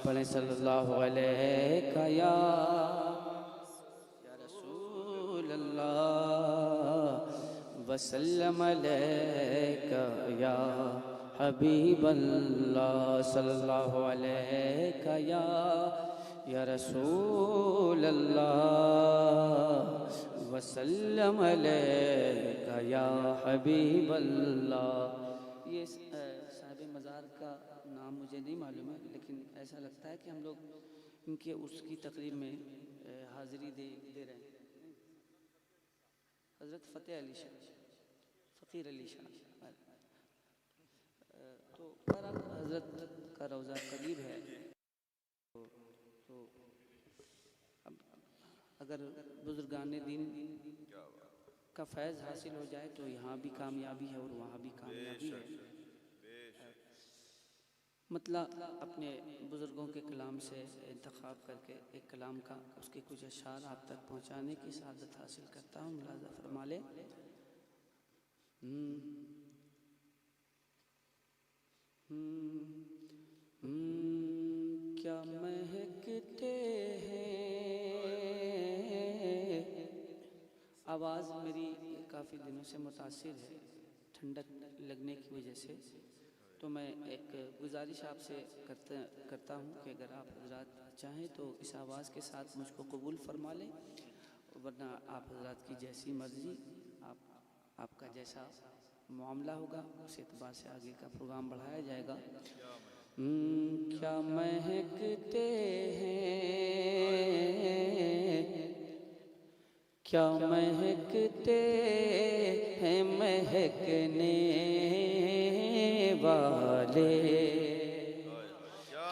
पढ़े सल्लल्लाहु अलैहि या रसूल अल्लाह वसल्लम अलैका या हबीब अल्लाह सल्लल्लाहु अलैका या रसूल अल्लाह वसल्लम अलैका या हबीब अल्लाह। ये साहिब मज़ार का नाम मुझे नहीं मालूम है, लेकिन ऐसा लगता है कि हम लोग इनके उसकी तकरीब में हाज़िरी दे रहे हैं। हज़रत फ़तेह अली शाह, फ़कीर अली शाह। तो हज़रत का रोज़ा करीब है, तो अब अगर बुज़ुर्गाने दीन का फैज़ हासिल हो जाए तो यहाँ भी कामयाबी है और वहाँ भी कामयाबी है। मतलब अपने बुज़ुर्गों के कलाम से इंतखाब करके एक कलाम का उसके कुछ अशार आप तक पहुँचाने की सआदत हासिल करता हूँ। मुलाज़ा फरमा ले। क्या महकते हैं। आवाज़ मेरी काफ़ी दिनों से मुतासिर है ठंडक लगने की वजह से, तो मैं एक गुजारिश आपसे करता हूँ कि अगर आप हज़रात चाहें तो इस आवाज़ के साथ मुझको कबूल फरमा लें, वरना आप हज़रात की जैसी मर्ज़ी, आपका जैसा मामला होगा उस एतबार से आगे का प्रोग्राम बढ़ाया जाएगा। क्या महकते हैं, क्या महकते हैं महकने वाले,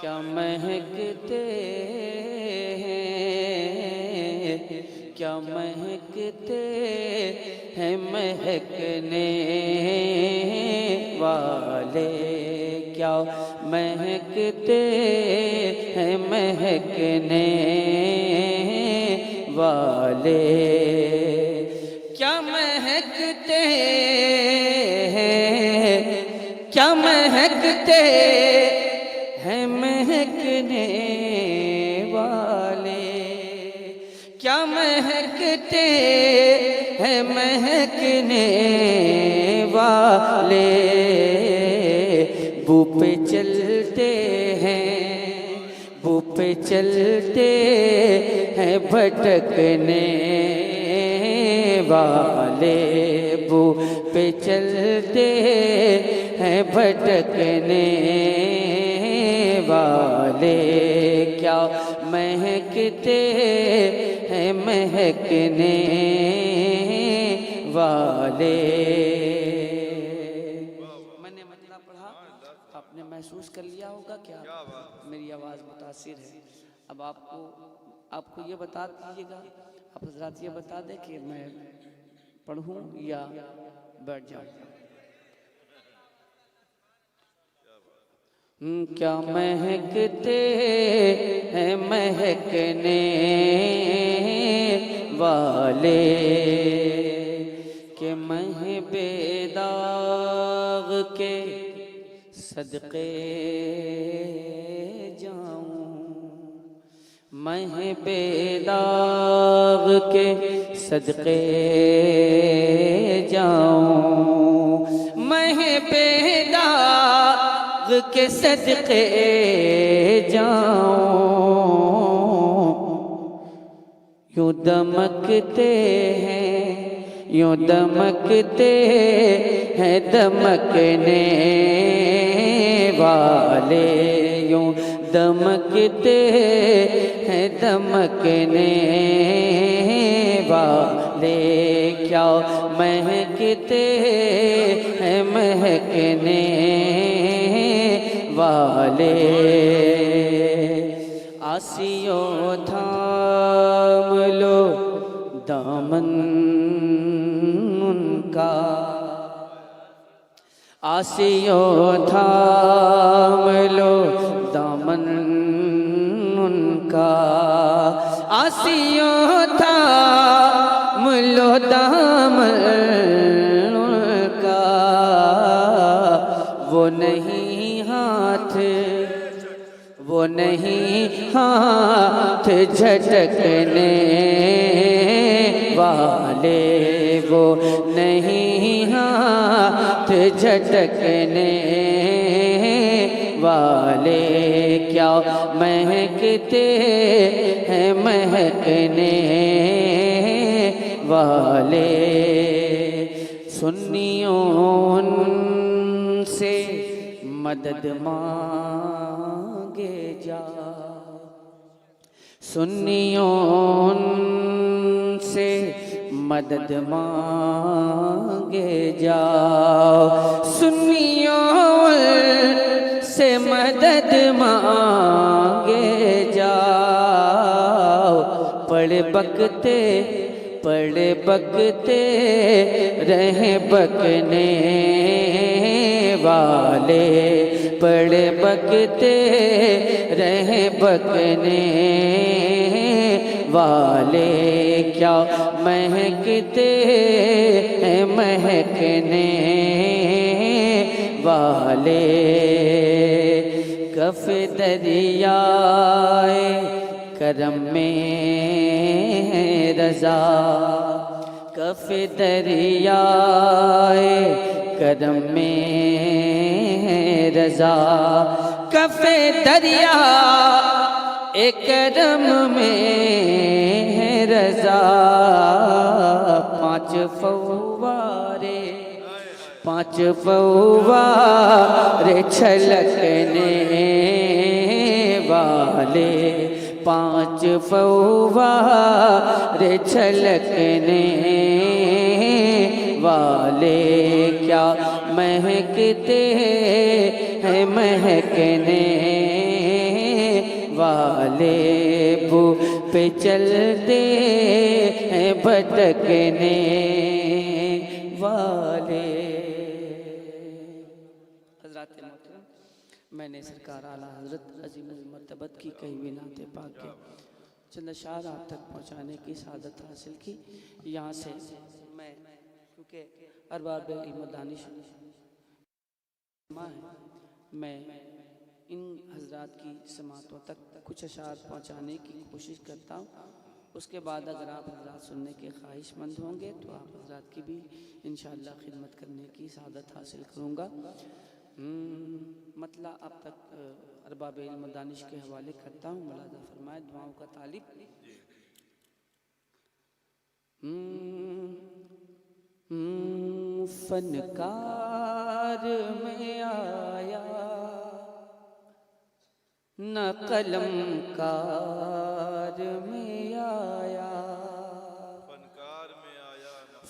क्या महकते हैं, क्या महकते हैं महकने वाले, क्या महकते हैं महकने वाले, क्या महकते हैं, क्या महकते हैं महकने वाले, क्या महकते हैं महकने वाले, बू पे चलते हैं, बू पे चलते हैं भटकने वाले, बू पे चलते हैं भटकने वाले, क्या महकते हैं महकने वाले। मैंने मतलब पढ़ा, आपने महसूस कर लिया होगा क्या मेरी आवाज़ मुतासिर है। अब आपको ये बता दीजिएगा, आप हज़रात ये बता दें कि मैं पढ़ूं या बैठ जाऊं। क्या महकते हैं महकने वाले, के मह बेदाग के सदक़े जाऊं, मह बेदाग के सदक़े जाऊं, मह बेदाग के सदक़े जाऊं, यूं दमकते हैं, यूं दमकते हैं दमकने वाले, यूं दमकते हैं दमकने वाले, क्या महकते हैं महकने वाले। आसियों थाम लो दामन उनका, आसियों थाम लो दामन उनका, आसियों थाम लो दामन उनका, वो नहीं हाथ, वो वो नहीं हाथ झटकने वाले, वो नहीं हाथ झटकने वाले, क्या महकते हैं महकने वाले। सुन्नियों से मदद मांगे जा, सुन्नियों से मदद मांगे जाओ, सुन्नियों से मदद मांगे जाओ। पढ़ बकते रहे बकने वाले, पढ़ बकते रहे बकने वाले, क्या महकते हैं महकने वाले। कफ दरियाए करम में रज़ा, कफ दरियाए करम में रज़ा, कफ दरिया एक करम में रज़ा। पांच फव्वारे छलकने वाले, पांच फव्वारे छलकने वाले, क्या महकते हैं महकने वाले। वो पे चलते हैं भटकने वाले। हज़रात मोहतरम, मैंने सरकार आला हज़रत अज़ीम मर्तबत की कई भी नाते पाक के चंद अशार आप तक पहुँचाने की सादत हासिल की। यहाँ से मैं, क्योंकि अरबाब इल्म दानिश मैं इन हज़रात की समातों तक कुछ अशार पहुँचाने की कोशिश करता हूँ। उसके बाद अगर आप हज़रात सुनने के ख्वाहिशमंद होंगे तो आप हज़रात की भी इंशाअल्लाह खिदमत करने की सादत हासिल करूँगा। मतलब अब तक अरबाब इल्म दानिश के हवाले करता हूँ। मुलाज़ा फरमाए, दुआओं का तालिब। फनकार में आया न कलमकार में आया,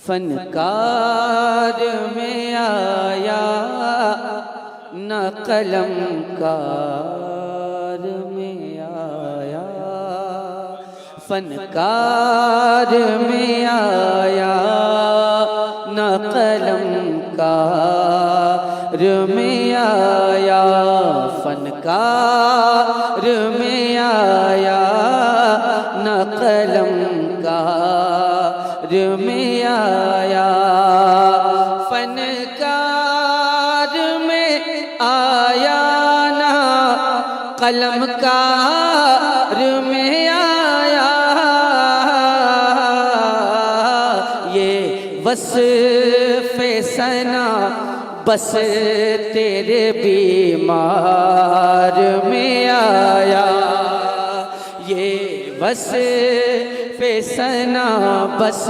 फनकार में आया न कलमकार में आया, फनकार में आया न कलमकार में आया, फनकार में आया न कलमकार में आया, फनकार में आया ना कलमकार में आया। ये वस्फ़े सना बस तेरे बीमार में आया, ये वस्फ़े सना बस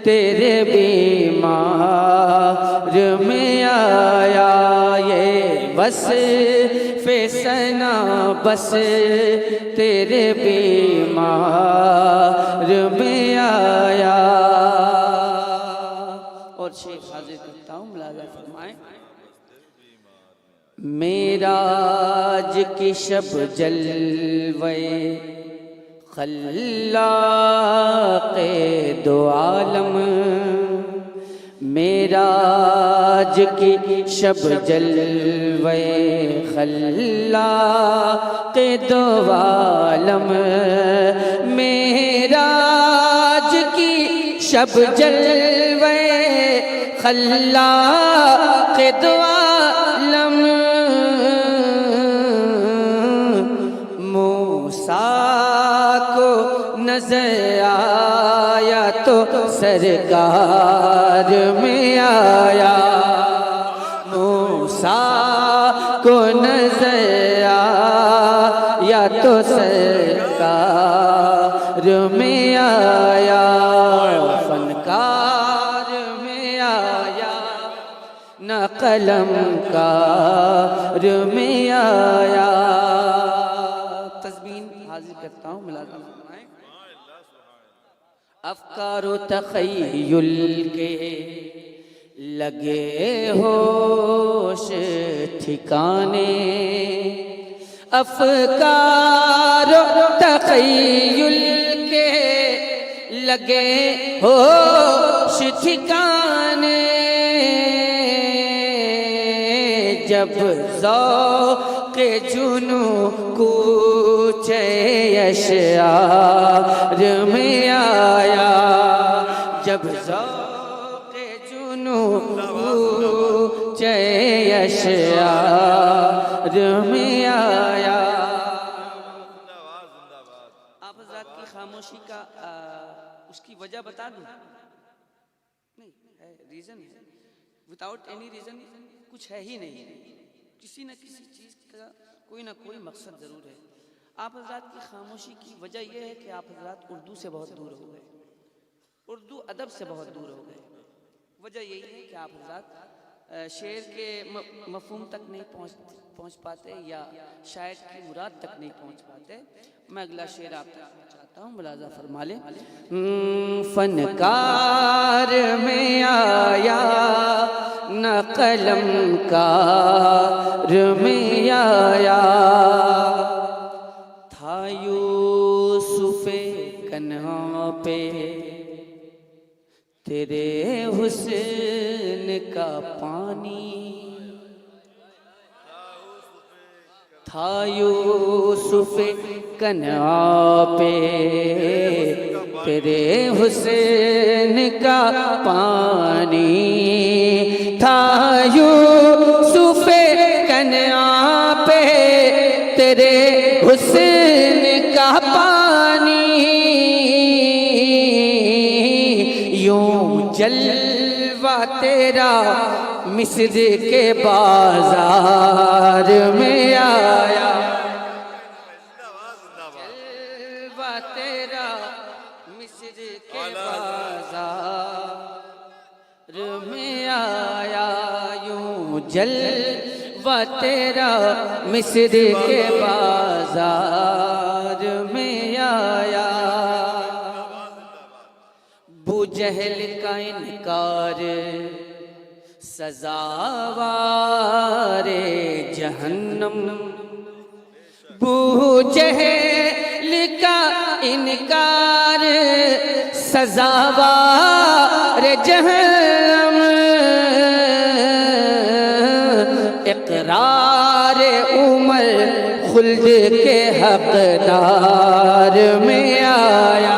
तेरे बीमार में आया, ये वस्फ़े सना बस तेरे बीमार में आया। और शेख हाजिर करता हूँ, मुलाज़ा फरमाएं। मेराज की शब जलवे खल्लाक़े दो आलम, मेराज की शब जलवे खल्लाक़े दो आलम, मेराज की शब जलवे खल्लाक़े दो आलम, मूसा को नजर आया तो सरकार में आया, मूसा को नजर आया तो सरकार में आया, फनकार में आया न कलम कार में आया। तस्बीह हाजिर करता हूँ, मुलाज़ा फरमाएं। अफ़कारो तख़य्युल के लगे होश ठिकाने, अफ़कारो तख़य्युल के लगे होश ठिकाने, जब ज़ौक़े जुनू कूचे अशआर में आया, जब ज़ौक़े जुनू कूचे अशआर में आया। आप हज़रात की खामोशी का उसकी वजह बता दूं? नहीं है, रीज़न है, विदाउट एनी रीज़न कुछ है ही नहीं। किसी न किसी चीज़ का कोई ना कोई मकसद ज़रूर है। आप हज़रात की खामोशी की वजह यह है कि आप हज़रात उर्दू से बहुत दूर हो गए, उर्दू अदब से बहुत दूर हो गए। वजह यही है कि आप हज़रात शेर के मफ़हूम तक नहीं पहुँच पाते या शायर की मुराद तक नहीं पहुँच पाते। मैं अगला शेर आप तक पहुँचाता हूँ, मुलाज़ा फरमा लें। फनकार में आया न कलम कार में आया, था यूसुफ़े कन्हा पे तेरे हुस्न का पानी, था यूसुफ़े कन्हा पे तेरे हुस्न का पानी, था यूसुफ़े कन्हा पे तेरे हुस्न का पानी, यूं जलवा तेरा मिस्र के बाजार में आया, जलवा तेरा मिस्र के बाजार में आया, यूं जलवा तेरा मिस्र के बाजार में आया। जहल का इनकार सजावारे जहन्नम, बूजहल का इनकार सजावारे जहन्नम, इक़रार उमर खुल्द के हक़दार में आया,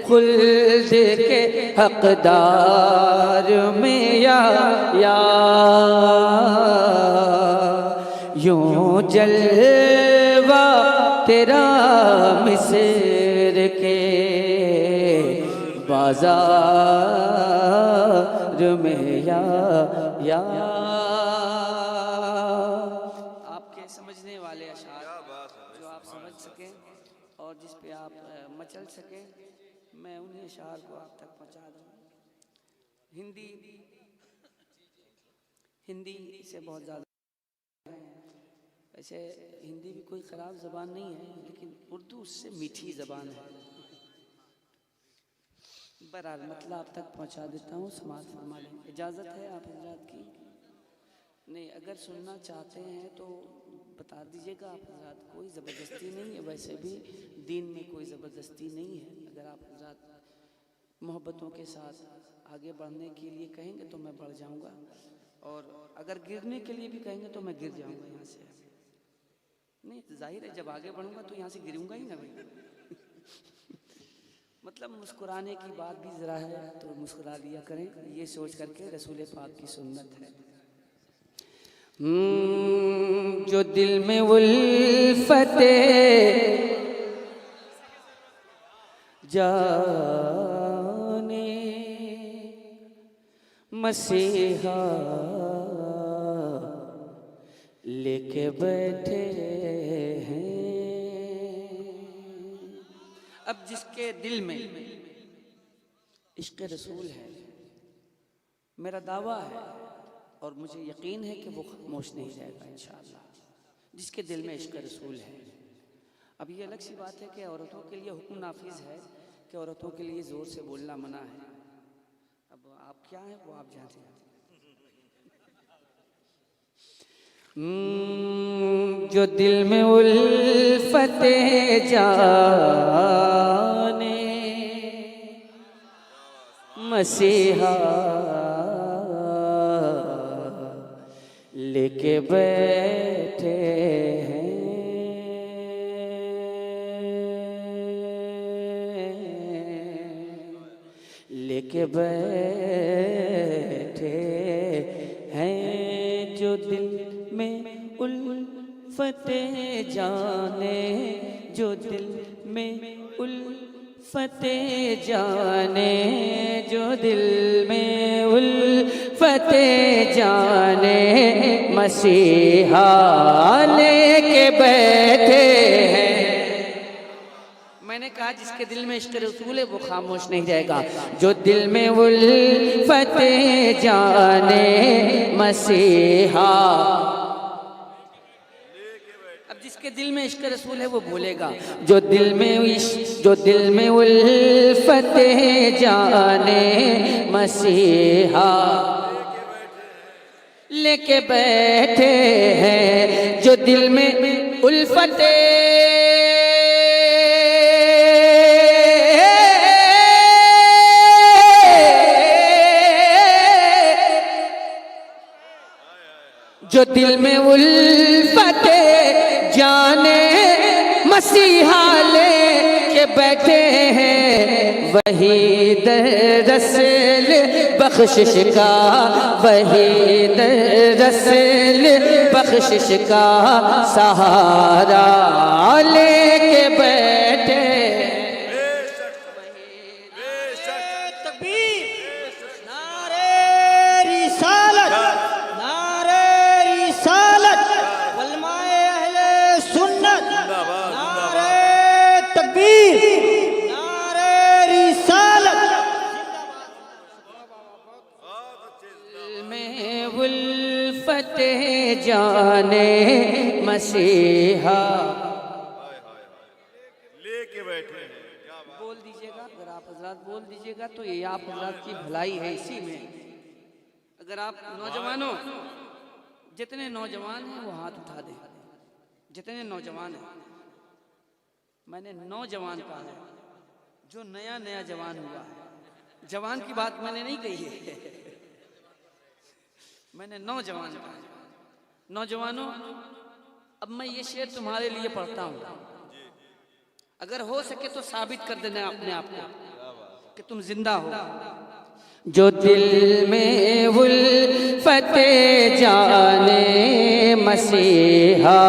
खुल्द के हक़दार में आया, यूं जलवा तेरा मिस्र के बाजार में आया। आपके समझने वाले अशार जो आप समझ सकें और जिस पे आप मचल सकें, मैं उन्हीं अशार को आप तक पहुंचा दूँ। हिंदी से बहुत ज़्यादा, वैसे हिंदी भी कोई ख़राब ज़बान नहीं है, लेकिन उर्दू उससे मीठी ज़बान है। बहरहाल मतलब आप तक पहुंचा देता हूँ, समाअत फरमा लें। इजाज़त है आप हज़रात की? नहीं, अगर सुनना चाहते हैं तो बता दीजिएगा आप हज़रात, कोई ज़बरदस्ती नहीं है, वैसे भी दीन में कोई ज़बरदस्ती नहीं है। अगर आप हज़रात मोहब्बतों के साथ आगे बढ़ने के लिए कहेंगे तो मैं बढ़ जाऊंगा, और अगर गिरने के लिए भी कहेंगे तो मैं गिर जाऊंगा यहाँ से। नहीं, जाहिर है जब आगे बढ़ूंगा तो यहाँ से गिरूंगा ही ना भाई। मतलब मुस्कुराने की बात भी ज़रा है तो मुस्कुरा लिया करें, ये सोच करके रसूल पाक की सुन्नत है। जो दिल में उल्फते जाने मसीहा लेके बैठे हैं। अब जिसके दिल में इश्क़ रसूल है, मेरा दावा है और मुझे यकीन है कि वो खामोश नहीं रहेगा इंशाअल्लाह। जिसके दिल में इश्क़ रसूल है। अब ये अलग सी बात है कि औरतों के लिए हुक्म नाफिज है कि औरतों के लिए ज़ोर से बोलना मना है। अब आप क्या हैं वो आप जानते हैं। जो दिल में उल्फते जाने मसीहा लेके बैठे हैं, लेके बैठे हैं। जो दिल में उल्फते जाने, जो दिल में उल्फते जाने, जो दिल में उल्फते जाने मसीहा लेके बैठे हैं। मैंने कहा जिसके दिल में इश्क़ रसूल है वो खामोश नहीं रहेगा। जो दिल में उल्फते जाने मसीहा, अब जिसके दिल में इश्क़ रसूल है वो बोलेगा। जो दिल में उल्फते जाने मसीहा लेके बैठे हैं। जो दिल में उल्फते जो दिल में उल्फते जाने मसीहा लेके बैठे हैं, वही दरअसल बख्शिश का, वही दरअसल बख्शिश का सहारा लेके बैठे। उल्फते जाने मसीहा लेके बैठे हैं। बोल दीजिएगा, अगर आप हजरात बोल दीजिएगा तो ये आप हजरात की भलाई है इसी में। अगर आप नौजवानों, जितने नौजवान हैं वो हाथ उठा दें। जितने नौजवान हैं, मैंने नौजवान कहा है, जो नया नया जवान हुआ है। जवान की बात मैंने नहीं कही है, मैंने नौजवान कहा। नौजवानों, अब मैं ये शेर तुम्हारे लिए पढ़ता हूँ, अगर हो सके तो साबित कर देना अपने आप को कि तुम जिंदा हो। जो दिल में उल्फते जाने मसीहा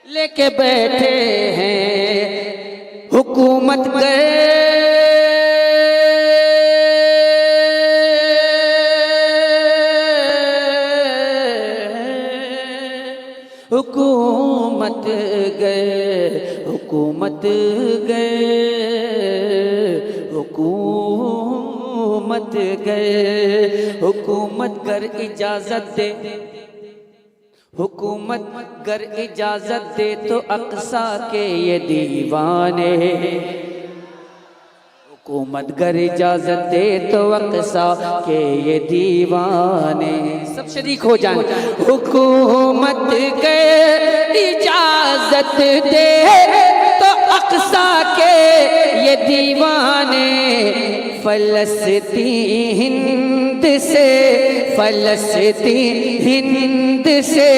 लेके बैठे हैं, हुकूमत गए हुकूमत गए, हुकूमत गए, हुकूमत गए। हुकूमत गर इजाजत दे, हुकूमत गर इजाजत दे तो अक्सा के ये दीवाने, हुकूमत गर इजाजत दे तो अक्सा के ये दीवाने। सब शरीक हो जाए। हुकूमत गर इजाजत दे तो अक्सा के ये दीवाने, फलस्तीन हिंद से, फलस्तीन हिंद से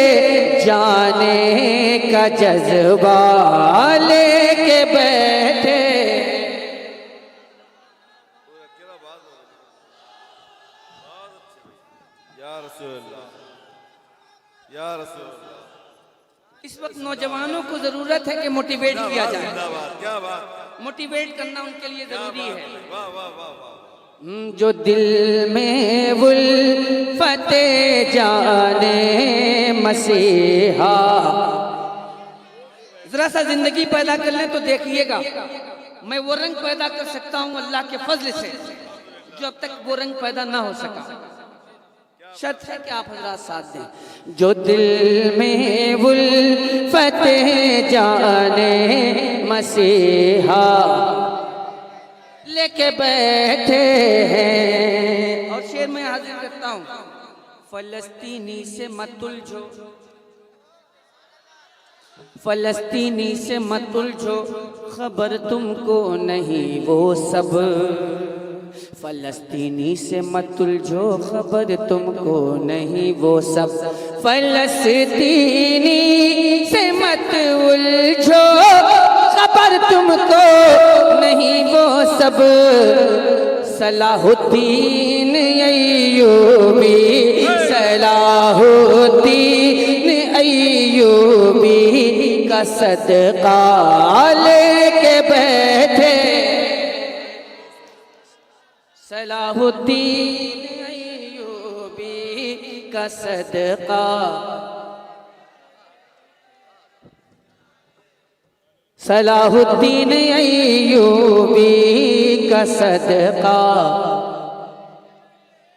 जाने का जज्बा लेके बैठे। या रसूल अल्लाह। या रसूल। इस वक्त नौजवानों को जरूरत है कि मोटिवेट किया जाए, क्या बात, मोटिवेट करना उनके लिए जरूरी है। वाह वाह वाह वाह। जो दिल में उल्फते जाने मसीहा, जरा सा जिंदगी पैदा कर ले तो देखिएगा मैं वो रंग पैदा कर सकता हूं अल्लाह के फजल से जो अब तक वो रंग पैदा ना हो सका। शर्त है कि आप हजरात साथ दें। जो दिल में उल्फते जाने मसीहा लेके बैठे हैं, और शेर में हाजिर करता हूं, फलस्तीनी से मत उलझो, फलस्तीनी से मत उलझो, खबर तुमको नहीं वो सब, फलस्तीनी से मत उलझो, खबर तुमको नहीं वो सब, फलस्तीनी से मत उलझो, खबर तुमको नहीं वो सब, सलाहुद्दीन अय्यूबी, सलाहुद्दीन अय्यूबी का सदका लेके बैठे, सलाहुद्दीन अय्यूबी का सदका, सलाहुद्दीन अय्यूबी का सदका।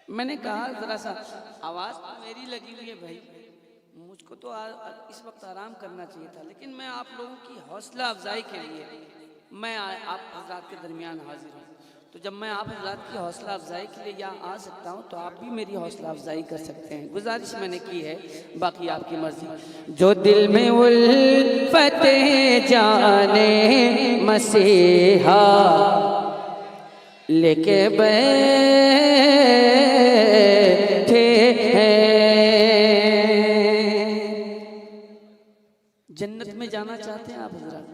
मैंने कहा जरा सा आवाज तो मेरी लगी हुई है भाई, मुझको तो इस वक्त आराम करना चाहिए था, लेकिन मैं आप लोगों की हौसला अफजाई के लिए मैं आप हजरात के दरमियान हाजिर हूँ। तो जब मैं आप हजरात की हौसला अफजाई के लिए यहाँ आ सकता हूँ तो आप भी मेरी हौसला अफजाई कर सकते हैं। गुजारिश मैंने की है, बाकी आपकी मर्जी। जो दिल में उल्फते जाने मसीहा लेके बैठे हैं, जन्नत में जाना चाहते हैं आप हजरात,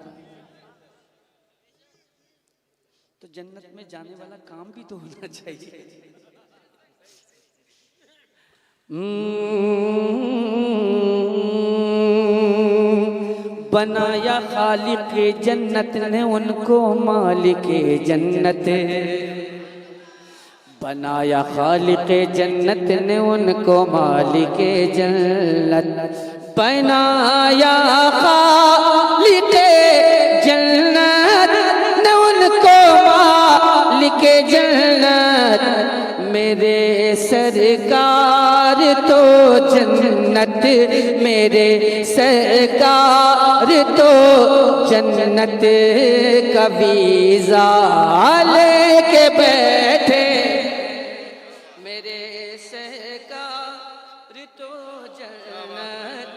तो जन्नत में जाने वाला काम भी तो होना चाहिए। बनाया खालिक जन्नत ने उनको मालिक जन्नत, बनाया खालिक जन्नत ने उनको मालिक जन्नत, बनाया खालिक जन्नत ने उनको मालिक जन्नत, मेरे सरकार तो जन्नत, मेरे सरकार तो जन्नत का वीज़ा लेके बैठे, मेरे सरकार तो जन्नत।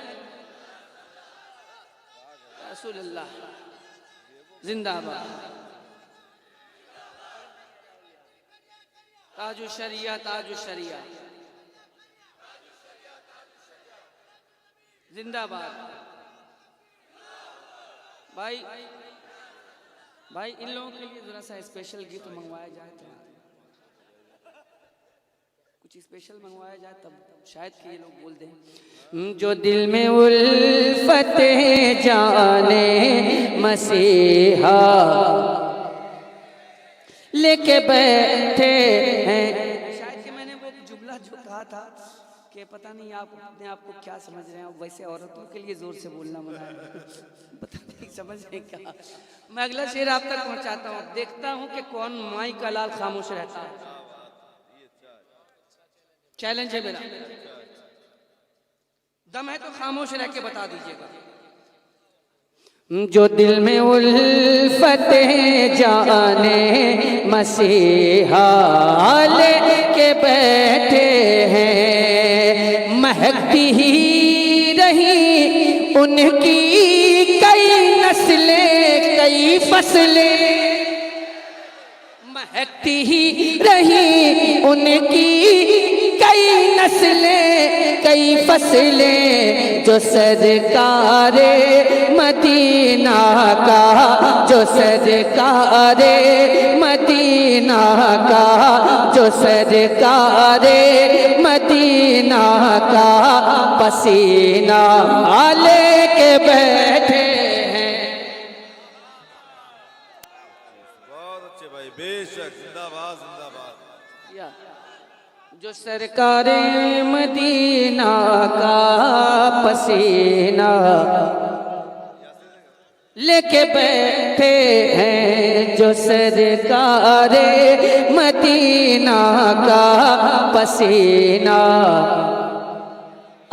रसूलुल्लाह जिंदाबाद, ताजु शरिया, ताजु शरिया जिंदाबाद। भाई भाई इन लोगों के लिए जरा सा स्पेशल गिफ्ट मंगवाया जाए तो, कुछ स्पेशल मंगवाया जाए तब शायद कि ये लोग बोल दें। जो दिल में उल्फते जाने मसीहा लेके बैठे हैं। शायद कि मैंने वो जुमला जो कहा था कि पता नहीं आप अपने आप को क्या समझ रहे हैं, वैसे औरतों के लिए जोर से बोलना मना है, पता नहीं समझ रहे क्या। मैं अगला शेर आप तक पहुंचाता हूँ, देखता हूँ कि कौन माई का लाल खामोश रहता है। चैलेंज है मेरा, दम है तो खामोश रह के बता दीजिएगा। जो दिल में उल्फते जाने मसीहा लेके बैठे हैं, महकती ही रही उनकी कई नस्लें कई फसलें, महकती ही रही उनकी कई नस्लें कई फसलें जो सरकारे मदीना का, जो सरकारे मदीना का, जो सरकारे मदीना का पसीना लेके बैठे हैं। बहुत अच्छे भाई, बेशक, जिंदाबाद जिंदाबाद। जो सरकारे मदीना का पसीना लेके बैठे हैं, जो सरकारे मदीना का पसीना।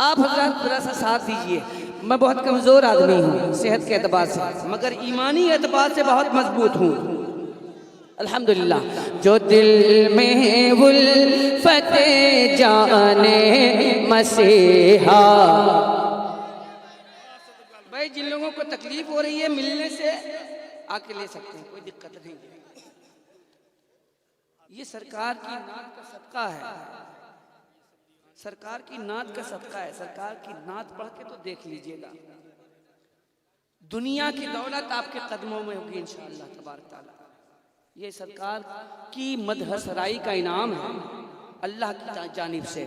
आप हज़रात थोड़ा सा साथ दीजिए, मैं बहुत कमज़ोर आदमी हूँ सेहत के एतबार से, मगर ईमानी एतबार से बहुत मजबूत हूँ अल्हम्दुलिल्लाह। जो दिल में उल्फते जाने मसीहा, भाई जिन लोगों को तकलीफ हो रही है मिलने से आके ले सकते हैं, कोई दिक्कत नहीं। ये सरकार की नात का सदका है, सरकार की नात का सदका है। सरकार की नात पढ़ के तो देख लीजिएगा, दुनिया की दौलत आपके कदमों में होगी इंशाअल्लाह तबारक तआला। ये सरकार की मदहसराई का इनाम है अल्लाह की जानिब से।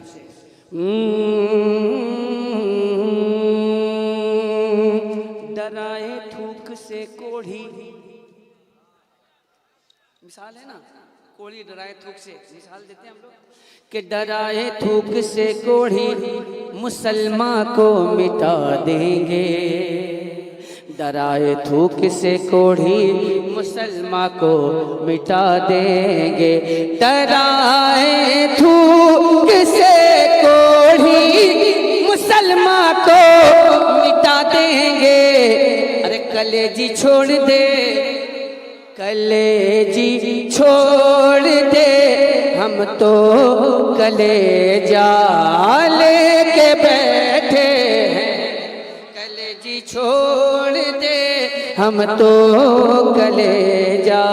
डराए थूक से कोढ़ी, मिसाल है ना, कोढ़ी डराए थूक से, मिसाल देते हैं हम लोग कि डराए थूक से कोढ़ी मुसलमान को मिटा देंगे, डराए थूक से कोढ़ी मुसलमान को मिटा देंगे, डराए थूक से कोढ़ी मुसलमान को मिटा देंगे। अरे कलेजी छोड़ दे, कलेजी छोड़ दे, हम तो कलेजा लेके बैठे हैं, कलेजी छोड़ दे, हम तो कलेजा।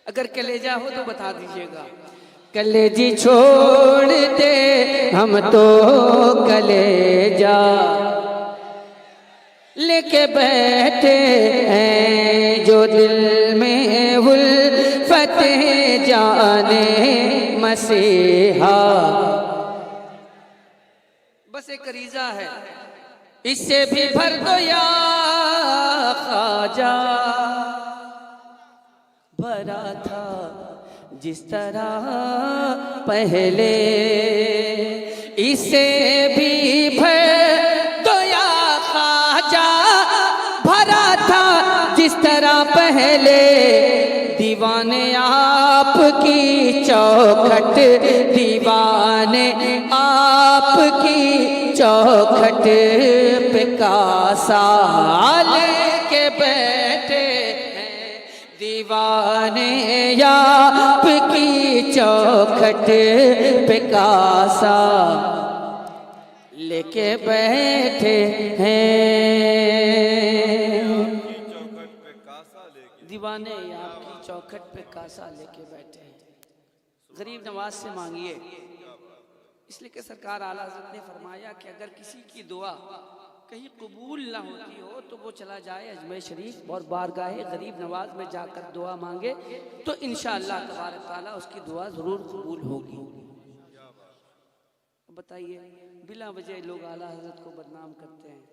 अगर कलेजा हो तो बता दीजिएगा, कलेजी छोड़ दे, हम तो कलेजा लेके बैठे हैं, जो दिल में उल्फत जाने मसीहा। बस एक करीजा है, इससे भी भर दो या ख्वाजा, भरा था जिस तरह पहले, इसे भी भर दो या ख्वाजा, भरा था जिस तरह पहले, दीवाने आपकी चौखट, दीवाने आपकी चौखट पे कासा लेके बैठे हैं, दीवाने आपकी चौखट पे कासा लेके बैठे हैं, दीवाने आपकी चौखट पे कासा लेके बैठे हैं। गरीब नवाज से मांगिए, इसलिए कि सरकार आला हज़रत ने फरमाया कि अगर किसी की दुआ कहीं कबूल ना होती हो तो वो चला जाए अजमेर शरीफ और बारगाहे गरीब नवाज में जाकर दुआ मांगे, तो इंशाअल्लाह तबारक तआला उसकी दुआ ज़रूर कबूल होगी। बताइए, बिला वजह लोग आला हज़रत को बदनाम करते हैं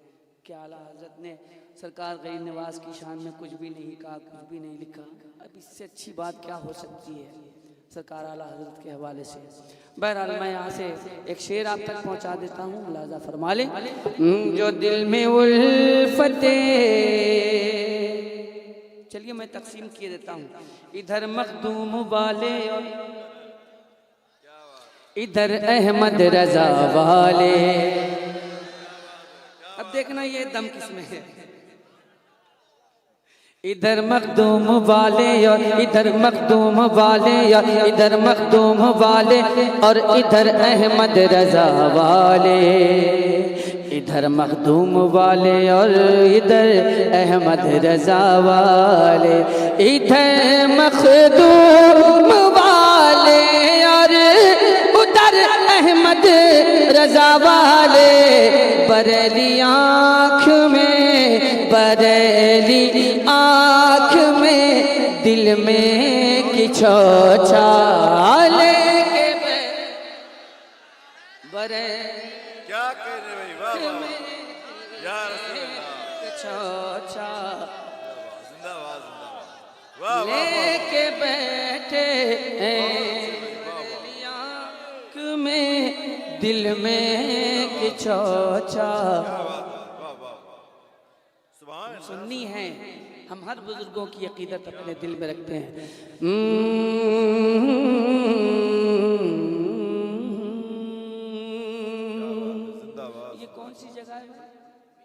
कि आला हज़रत ने सरकार गरीब नवाज की शान में कुछ भी नहीं कहा, कुछ भी नहीं लिखा। अब इससे अच्छी बात क्या हो सकती है सरकार आला हज़रत के हवाले से। बहरहाल मैं यहाँ से एक शेर आप तक पहुँचा देता हूँ, मुलाज़ा फरमा लें। जो दिल में उल्फते, चलिए मैं तकसीम किए देता हूँ, इधर मखदूम वाले और इधर अहमद रजा वाले। अब देखना ये दम किसमें है, इधर मखदूम वाले और इधर मखदूम वाले, या इधर मखदूम वाले और इधर अहमद रजा वाले, इधर मखदूम वाले और इधर अहमद रजा वाले, इधर मखदूम वाले और वाले बरेली आँख में, बरेली आँख में, दिल में किछो चाले के बरे क्या कह रहे भाई, वाह वाह या रसूल अल्लाह, किछो चा जिंदाबाद जिंदाबाद, वाह वाह वाह, लेके बैठे आँख में, दिल में किछो चा। वाह वाह वाह, सुभान अल्लाह। सुन्नी है, हम हर बुजुर्गों की अकीदत अपने दिल में रखते हैं।